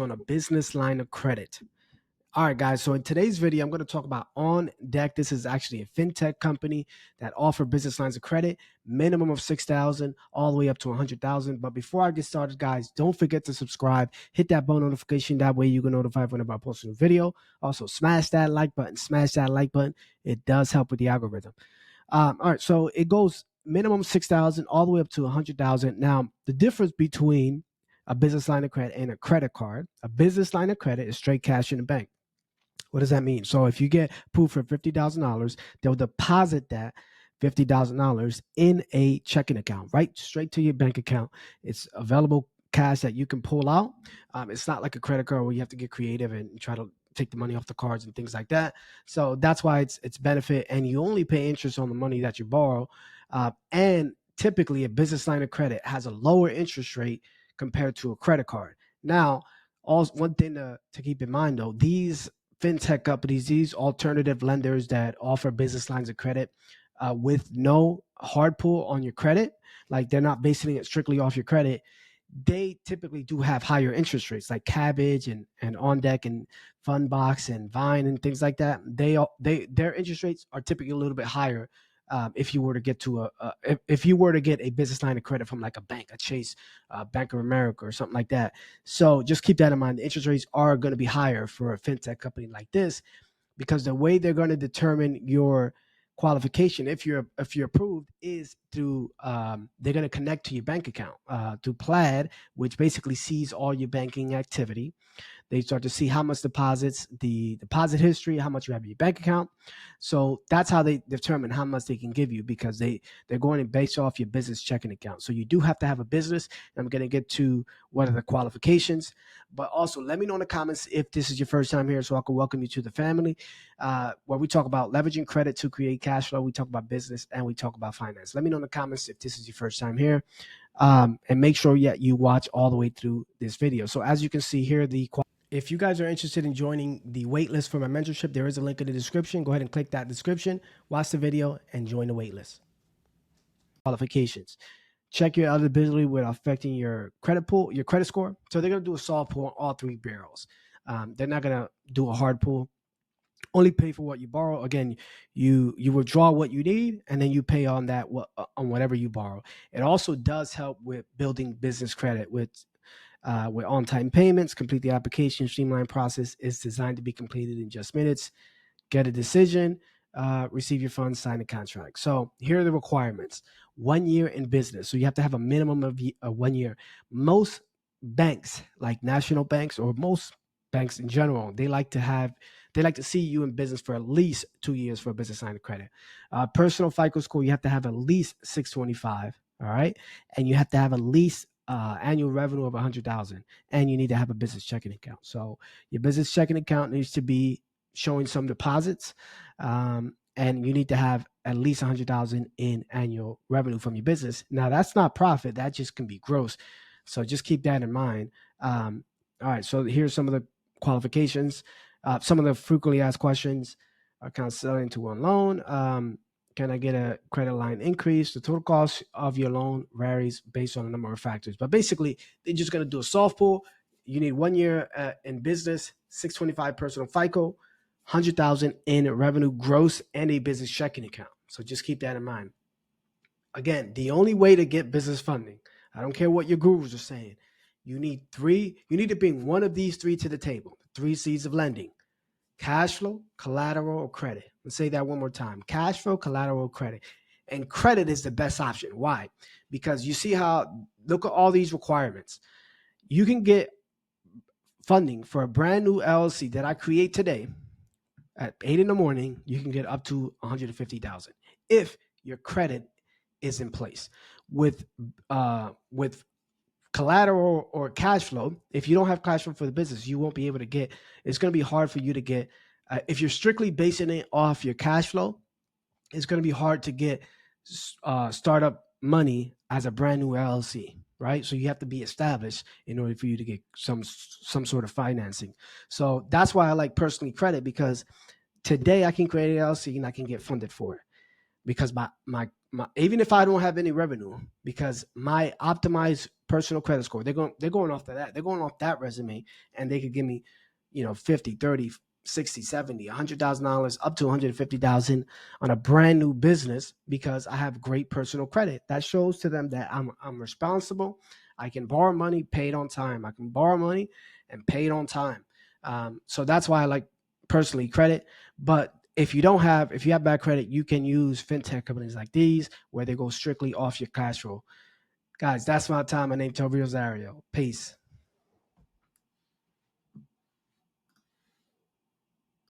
on a business line of credit. All right, guys. So in today's video, I'm going to talk about On Deck. This is actually a fintech company that offer business lines of credit, minimum of 6,000 all the way up to 100,000. But before I get started, guys, don't forget to subscribe. Hit that bell notification. That way you get notified whenever I post a new video. Also, smash that like button. Smash that like button. It does help with the algorithm. All right, so it goes minimum 6,000 all the way up to 100,000. Now, the difference between a business line of credit and a credit card, a business line of credit is straight cash in the bank. What does that mean? So if you get approved for $50,000, they'll deposit that $50,000 in a checking account, right straight to your bank account. It's available cash that you can pull out. It's not like a credit card where you have to get creative and try to take the money off the cards and things like that. So that's why it's benefit, and you only pay interest on the money that you borrow. And typically, a business line of credit has a lower interest rate compared to a credit card. Now, one thing to keep in mind though, these fintech companies, these alternative lenders that offer business lines of credit with no hard pull on your credit, like they're not basing it strictly off your credit, they typically do have higher interest rates, like Cabbage and On Deck and Fundbox and Vine and things like that. Their interest rates are typically a little bit higher. If you were to get to if you were to get a business line of credit from like a bank, a Chase, Bank of America, or something like that. So just keep that in mind. The interest rates are going to be higher for a fintech company like this, because the way they're going to determine your qualification, if you're approved, is through they're going to connect to your bank account through Plaid, which basically sees all your banking activity. They start to see how much deposits, the deposit history, how much you have in your bank account. So that's how they determine how much they can give you, because they're going to base off your business checking account. So you do have to have a business. I'm going to get to what are the qualifications, but also let me know in the comments if this is your first time here, so I can welcome you to the family, where we talk about leveraging credit to create cash flow. We talk about business and we talk about finance. Let me know in the comments if this is your first time here. And make sure you watch all the way through this video. So as you can see here, if you guys are interested in joining the waitlist for my mentorship, there is a link in the description. Go ahead and click that description, watch the video, and join the waitlist. Qualifications. Check your eligibility without affecting your credit pool, your credit score. So they're going to do a soft pull on all three barrels. They're not going to do a hard pull. Only pay for what you borrow. Again, you withdraw what you need, and then you pay on that on whatever you borrow. It also does help with building business credit with on-time payments. Complete the application. Streamline process is designed to be completed in just minutes. Get a decision, receive your funds, sign a contract. So here are the requirements. 1 year in business. So you have to have a minimum of 1 year. Most banks, like national banks or most banks in general, they like to see you in business for at least 2 years for a business line of credit. Personal FICO score, you have to have at least 625. All right. And you have to have at least annual revenue of 100,000, and you need to have a business checking account. So your business checking account needs to be showing some deposits, and you need to have at least 100,000 in annual revenue from your business. Now that's not profit; that just can be gross. So just keep that in mind. All right. So here's some of the qualifications. Some of the frequently asked questions are kind of selling to one loan. Can I get a credit line increase? The total cost of your loan varies based on a number of factors. But basically, they're just going to do a soft pull. You need 1 year in business, 625 personal FICO, 100,000 in revenue gross, and a business checking account. So just keep that in mind. Again, the only way to get business funding, I don't care what your gurus are saying, you need to bring one of these three to the table. 3 C's of lending: cash flow, collateral, or credit. Let's say that one more time: cash flow, collateral, credit. And credit is the best option. Why? Because you see how, look at all these requirements. You can get funding for a brand new LLC that I create today at 8 in the morning. You can get up to 150,000 if your credit is in place. With collateral or cash flow, if you don't have cash flow for the business, you won't be able to get, it's going to be hard for you to get, if you're strictly basing it off your cash flow, it's going to be hard to get startup money as a brand new LLC, right? So you have to be established in order for you to get some sort of financing. So that's why I like personally credit, because today I can create an LLC and I can get funded for it, because my even if I don't have any revenue, because my optimized personal credit score. They're going off that. They're going off that resume, and they could give me, 50, 30, 60, 70, $100,000 up to 150,000 on a brand new business because I have great personal credit. That shows to them that I'm responsible. I can borrow money, pay it on time. I can borrow money and pay it on time. So that's why I like personally credit. But if you have bad credit, you can use fintech companies like these where they go strictly off your cash flow. Guys, that's my time. My name is Toby Rosario. Peace.